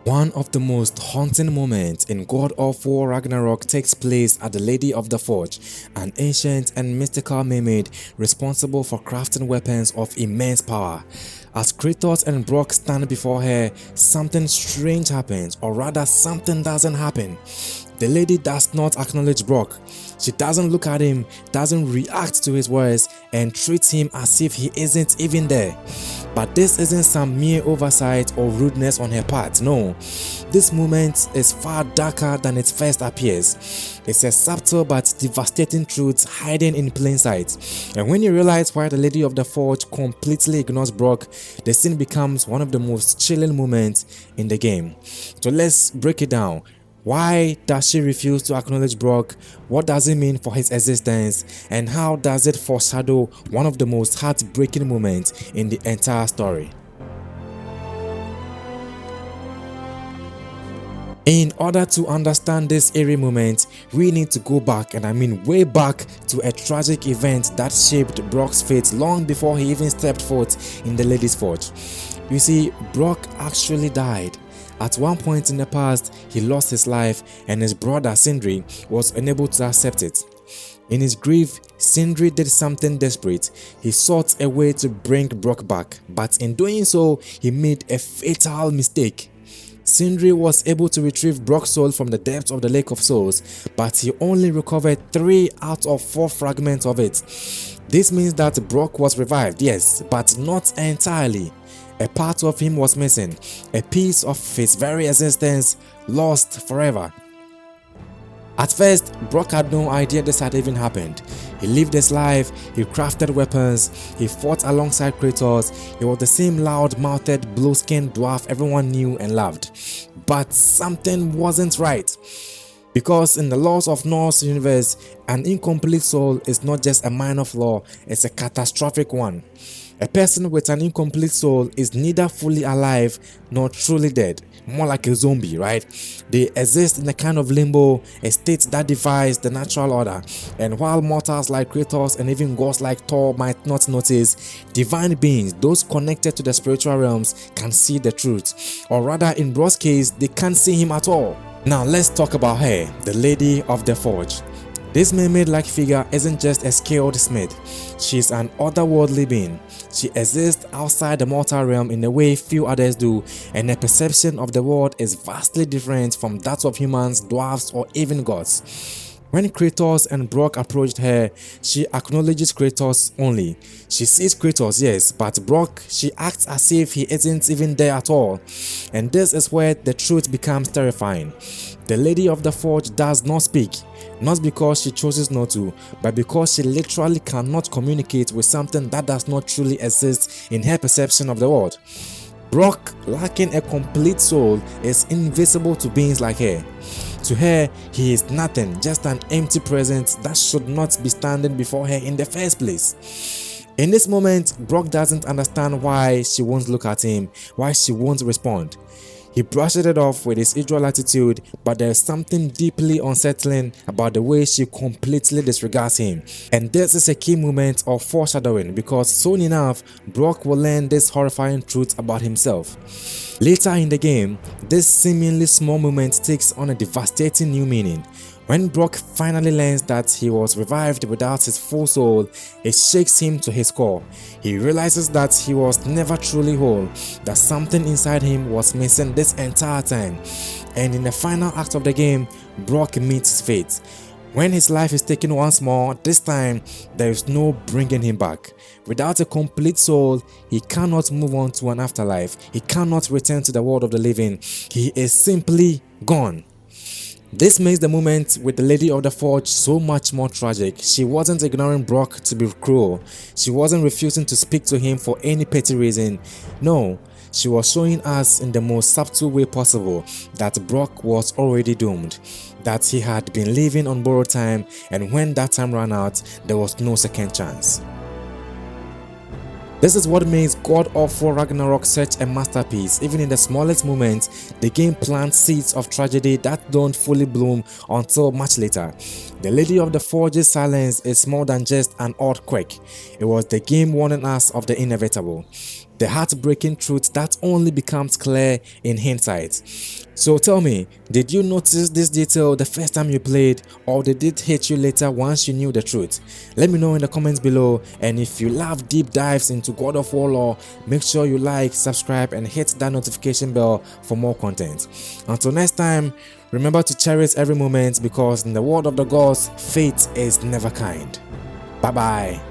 One of the most haunting moments in God of War Ragnarok takes place at the Lady of the Forge, an ancient and mystical mermaid responsible for crafting weapons of immense power. As Kratos and Brok stand before her, something strange happens, or rather something doesn't happen. The lady does not acknowledge Brok. She doesn't look at him, doesn't react to his words, and treats him as if he isn't even there. But this isn't some mere oversight or rudeness on her part, no. This moment is far darker than it first appears. It's a subtle but devastating truth hiding in plain sight. And when you realize why the Lady of the Forge completely ignores Brok, the scene becomes one of the most chilling moments in the game. So let's break it down. Why does she refuse to acknowledge Brok? What does it mean for his existence? And how does it foreshadow one of the most heartbreaking moments in the entire story? In order to understand this eerie moment, we need to go back, and I mean way back, to a tragic event that shaped Brok's fate long before he even stepped foot in the Lady's Forge. You see, Brok actually died. At one point in the past, he lost his life, and his brother Sindri was unable to accept it. In his grief, Sindri did something desperate. He sought a way to bring Brok back, but in doing so, he made a fatal mistake. Sindri was able to retrieve Brok's soul from the depths of the Lake of Souls, but he only recovered 3 out of 4 fragments of it. This means that Brok was revived, yes, but not entirely. A part of him was missing, a piece of his very existence lost forever. At first, Brok had no idea this had even happened. He lived his life, he crafted weapons, he fought alongside Kratos, he was the same loud-mouthed, blue-skinned dwarf everyone knew and loved. But something wasn't right. Because in the laws of Norse universe, an incomplete soul is not just a minor flaw, it's a catastrophic one. A person with an incomplete soul is neither fully alive nor truly dead, more like a zombie, right? They exist in a kind of limbo, a state that defies the natural order. And while mortals like Kratos and even gods like Thor might not notice, divine beings, those connected to the spiritual realms, can see the truth. Or rather, in Brok's case, they can't see him at all. Now let's talk about her, the Lady of the Forge. This mermaid-like figure isn't just a skilled smith, she's an otherworldly being. She exists outside the mortal realm in a way few others do, and her perception of the world is vastly different from that of humans, dwarves, or even gods. When Kratos and Brok approached her, she acknowledges Kratos only. She sees Kratos, yes, but Brok, she acts as if he isn't even there at all. And this is where the truth becomes terrifying. The Lady of the Forge does not speak, not because she chooses not to, but because she literally cannot communicate with something that does not truly exist in her perception of the world. Brok, lacking a complete soul, is invisible to beings like her. To her, he is nothing, just an empty presence that should not be standing before her in the first place. In this moment, Brok doesn't understand why she won't look at him, why she won't respond. He brushes it off with his usual attitude, but there's something deeply unsettling about the way she completely disregards him. And this is a key moment of foreshadowing, because soon enough, Brok will learn this horrifying truth about himself. Later in the game, this seemingly small moment takes on a devastating new meaning. When Brok finally learns that he was revived without his full soul, it shakes him to his core. He realizes that he was never truly whole, that something inside him was missing this entire time. And in the final act of the game, Brok meets his fate. When his life is taken once more, this time there is no bringing him back. Without a complete soul, he cannot move on to an afterlife. He cannot return to the world of the living. He is simply gone. This makes the moment with the Lady of the Forge so much more tragic. She wasn't ignoring Brok to be cruel. She wasn't refusing to speak to him for any petty reason. No, she was showing us in the most subtle way possible that Brok was already doomed, that he had been living on borrowed time, and when that time ran out, there was no second chance. This is what makes God of War Ragnarok such a masterpiece. Even in the smallest moments, the game plants seeds of tragedy that don't fully bloom until much later. The Lady of the Forge's silence is more than just an odd quirk. It was the game warning us of the inevitable. the heartbreaking truth that only becomes clear in hindsight. So tell me, did you notice this detail the first time you played, or did it hit you later once you knew the truth? Let me know in the comments below, and if you love deep dives into God of War lore, make sure you like, subscribe and hit that notification bell for more content. Until next time, remember to cherish every moment, because in the word of the gods, fate is never kind. Bye bye.